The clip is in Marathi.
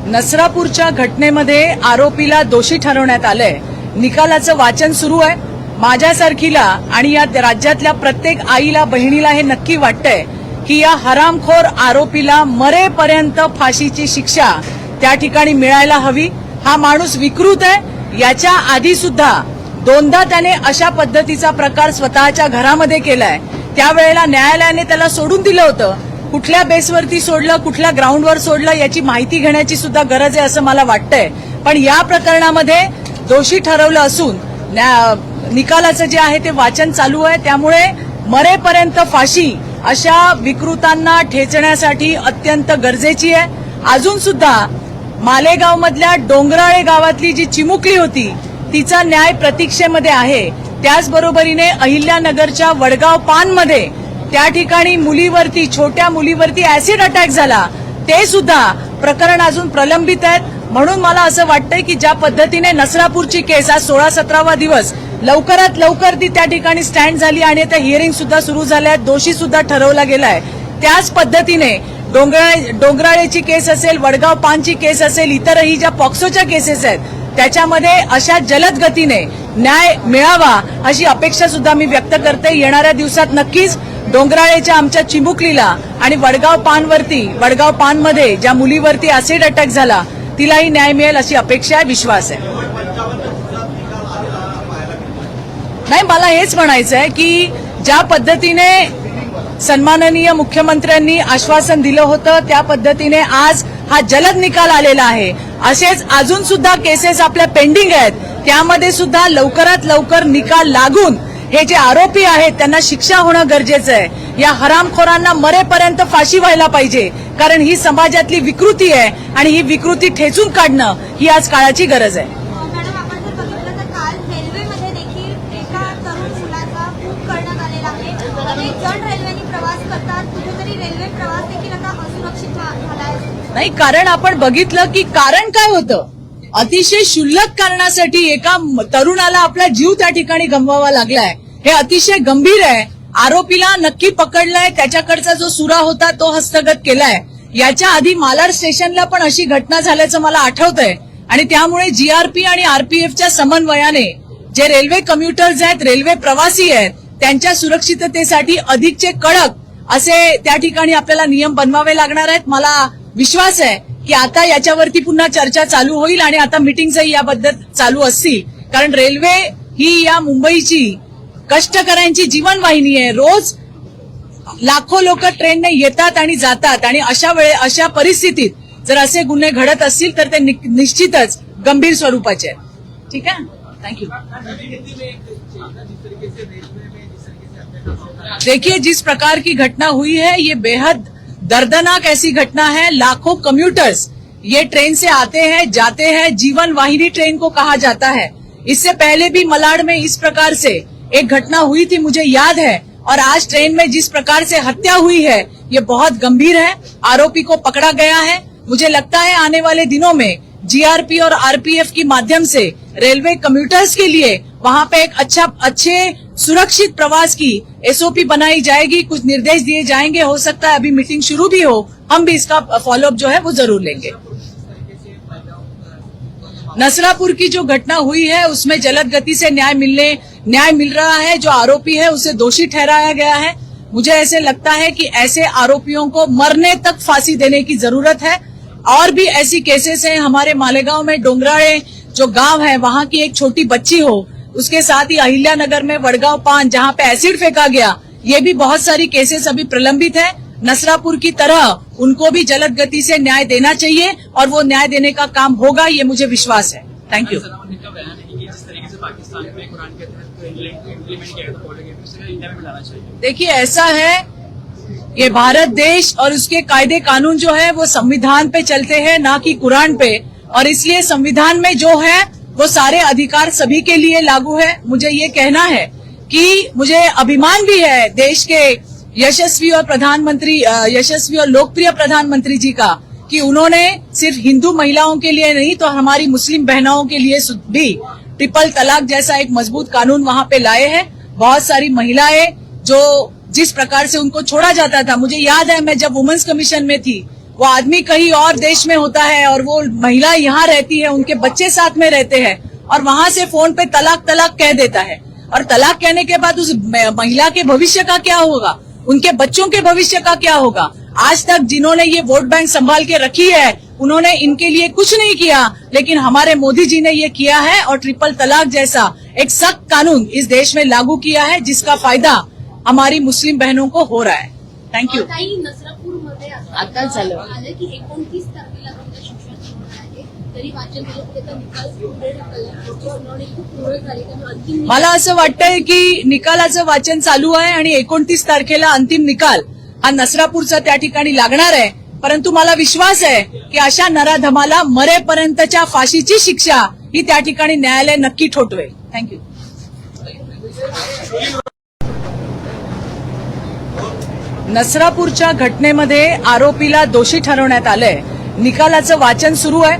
नसरापूरच्या घटनेमध्ये आरोपीला दोषी ठरवण्यात आलंय. निकालाचं वाचन सुरू आहे. माझ्यासारखीला आणि या राज्यातल्या प्रत्येक आईला बहिणीला हे नक्की वाटतंय की या हरामखोर आरोपीला मरेपर्यंत फाशीची शिक्षा त्या ठिकाणी मिळायला हवी. हा माणूस विकृत आहे. याच्या आधी सुद्धा दोनदा त्याने अशा पद्धतीचा प्रकार स्वतःच्या घरामध्ये केलाय. त्यावेळेला न्यायालयाने त्याला सोडून दिलं होतं. कुठल्या बेसवरती सोडलं, कुठल्या ग्राउंडवर सोडलं याची माहिती घेण्याची सुद्धा गरज आहे असं मला वाटतंय. पण या प्रकरणामध्ये दोषी ठरवलं असून निकालाचं जे आहे ते वाचन चालू आहे. त्यामुळे मरेपर्यंत फाशी अशा विकृतांना ठेचण्यासाठी अत्यंत गरजेची आहे. अजून सुद्धा मालेगाव मधल्या डोंगराळे गावातली जी चिमुकली होती तिचा न्याय प्रतीक्षेमध्ये आहे. त्याचबरोबरीने अहिल्यानगरच्या वडगाव पानमध्ये त्या ठिकाणी मुलीवरती, छोट्या मुलीवरती ऍसिड अटॅक झाला, ते सुद्धा प्रकरण अजून प्रलंबित आहेत. म्हणून मला असं वाटतंय की ज्या पद्धतीने नसरापूरची केस आज 16-17वा दिवस लवकरात लवकर ती त्या ठिकाणी स्टँड झाली आणि त्या हिअरिंग सुद्धा सुरू झाल्या, दोषी सुद्धा ठरवला गेलाय. त्याच पद्धतीने डोंगराळेची केस असेल, वडगाव पानची केस असेल, इतरही ज्या पॉक्सोच्या केसेस आहेत त्याच्यामध्ये अशा जलद गतीने न्याय मिळावा अशी अपेक्षा सुद्धा मी व्यक्त करते. येणाऱ्या दिवसात नक्कीच डोंगराळेच्या आमच्या चिमुकलीला आणि वडगाव पानमध्ये ज्या मुलीवरती ऍसिड अटॅक झाला तिलाही न्याय मिळेल अशी अपेक्षा आहे, विश्वास आहे. नाही, मला हेच म्हणायचं आहे की ज्या पद्धतीने सन्माननीय मुख्यमंत्र्यांनी आश्वासन दिलं होतं त्या पद्धतीने आज हा जलद निकाल आलेला आहे. असेच अजून सुद्धा केसेस आपल्या पेंडिंग आहेत. त्यामध्ये सुद्धा लवकरात लवकर निकाल लागून हे जे आरोपी आहेत त्यांना शिक्षा होणं गरजेचं आहे. या हरामखोरांना मरेपर्यंत फाशी व्हायला पाहिजे. कारण ही समाजातली विकृती आहे आणि ही विकृती ठेचून काढणं ही आज काळाची गरज आहे. मॅडम, आपण जर बघितलं तर काल रेल्वेमध्ये देखील एका तरुण मुलाचा खूप करण्यात आलेला आहे. अनेक जण रेल्वेने प्रवास करतात. कुठेतरी रेल्वे प्रवास देखील आता असुरक्षित झालाय. नाही, कारण आपण बघितलं की कारण काय होतं. अतिशय क्षुल्लक कारणासाठी एका तरुणाला आपला जीव त्या ठिकाणी गमवावा लागलाय. हे अतिशय गंभीर आहे. आरोपीला नक्की पकडलाय. त्याच्याकडचा जो सुरा होता तो हस्तगत केलाय. याच्या आधी मालाड स्टेशनला पण अशी घटना झाल्याचं मला आठवतंय आणि त्यामुळे जीआरपी आणि आरपीएफच्या समन्वयाने जे रेल्वे कम्युटर्स आहेत, रेल्वे प्रवासी आहेत, त्यांच्या सुरक्षिततेसाठी अधिकचे कडक असे त्या ठिकाणी आपल्याला नियम बनवावे लागणार आहेत. मला विश्वास आहे की आता याच्यावरती पुन्हा चर्चा चालू होईल आणि आता मीटिंग्सही याबद्दल चालू असतील. कारण रेल्वे ही या मुंबईची कष्टकऱ्यांची जीवनवाहिनी आहे. रोज लाखो लोक ट्रेनने येतात आणि जातात आणि अशा परिस्थितीत जर असे गुन्हे घडत असतील तर ते निश्चितच गंभीर स्वरूपाचे आहेत. ठीक आहे, थँक्यू. देखिए, जिस प्रकार की घटना हुई है ये बेहद दर्दनाक ऐसी घटना है. लाखों कम्यूटर्स ये ट्रेन से आते हैं, जाते हैं. जीवन वाहिनी ट्रेन को कहा जाता है. इससे पहले भी मलाड में इस प्रकार से एक घटना हुई थी, मुझे याद है. और आज ट्रेन में जिस प्रकार से हत्या हुई है ये बहुत गंभीर है. आरोपी को पकड़ा गया है. मुझे लगता है आने वाले दिनों में जीआरपी और आरपीएफ के माध्यम से रेलवे कम्यूटर्स के लिए वहां पे एक अच्छे सुरक्षित प्रवास की एसओपी बनाई जाएगी. कुछ निर्देश दिए जाएंगे. हो सकता है अभी मीटिंग शुरू भी हो, हम भी इसका फॉलोअप जो है वो जरूर लेंगे. नसरापुर की जो घटना हुई है उसमें जलद गति से न्याय मिल रहा है. जो आरोपी है उसे दोषी ठहराया गया है. मुझे ऐसे लगता है कि ऐसे आरोपियों को मरने तक फांसी देने की जरूरत है. और भी ऐसी केसेस हैं. हमारे मालेगांव में डोंगराळे जो गांव है वहां की एक छोटी बच्ची हो, उसके साथ ही अहिल्यानगर में वडगाव पान जहां पे एसिड फेंका गया, ये भी बहुत सारी केसेस अभी प्रलंबित है. नसरापुर की तरह उनको भी जलद गति से न्याय देना चाहिए और वो न्याय देने का काम होगा, ये मुझे विश्वास है. Thank you. देखिए, ऐसा है, ये भारत देश और उसके कायदे कानून जो है वो संविधान पे चलते हैं, ना कि कुरान पे. और इसलिए संविधान में जो है वो सारे अधिकार सभी के लिए लागू है. मुझे ये कहना है कि मुझे अभिमान भी है देश के यशस्वी और लोकप्रिय प्रधानमंत्री जी का कि उन्होंने सिर्फ हिंदू महिलाओं के लिए नहीं तो हमारी मुस्लिम बहनों के लिए भी ट्रिपल तलाक जैसा एक मजबूत कानून वहां पे लाए हैं. बहुत सारी महिलाएं जो जिस प्रकार से उनको छोड़ा जाता था, मुझे याद है मैं जब वुमेन्स कमीशन में थी वो आदमी कहीं और देश में होता है और वो महिला यहाँ रहती है, उनके बच्चे साथ में रहते हैं और वहां से फोन पे तलाक तलाक कह देता है। और तलाक कहने के बाद उस महिला के भविष्य का क्या होगा, उनके बच्चों के भविष्य का क्या होगा। आज तक जिन्होंने ये वोट बैंक संभाल के रखी है उन्होंने इनके लिए कुछ नहीं किया, लेकिन हमारे मोदी जी ने ये किया है और ट्रिपल तलाक जैसा एक सख्त कानून इस देश में लागू किया है, जिसका फायदा हमारी मुस्लिम बहनों को हो रहा है। थँक्यू। ताई, नसरापूरमध्ये आता झालं. आलं की 29 तारखेला तुमच्या शिक्षण होणार आहे, तरी वाचन केलं त्याचा निकाल पुढे ढकलला. सुनावणी खूप पुढे झाली, त्यामुळे अंतिम मला असं वाटतंय की निकालाचं वाचन चालू आहे आणि 29 तारखेला अंतिम निकाल हा नसरापूरचा त्या ठिकाणी लागणार आहे. परंतु मला विश्वास आहे की अशा नराधमाला मरेपर्यंतच्या फाशीची शिक्षा ही त्या ठिकाणी न्यायालय नक्की ठोठवेल. थँक्यू. नसरापूरच्या घटनेमध्ये आरोपीला दोषी ठरवण्यात आलंय. निकालाचं वाचन सुरू आहे.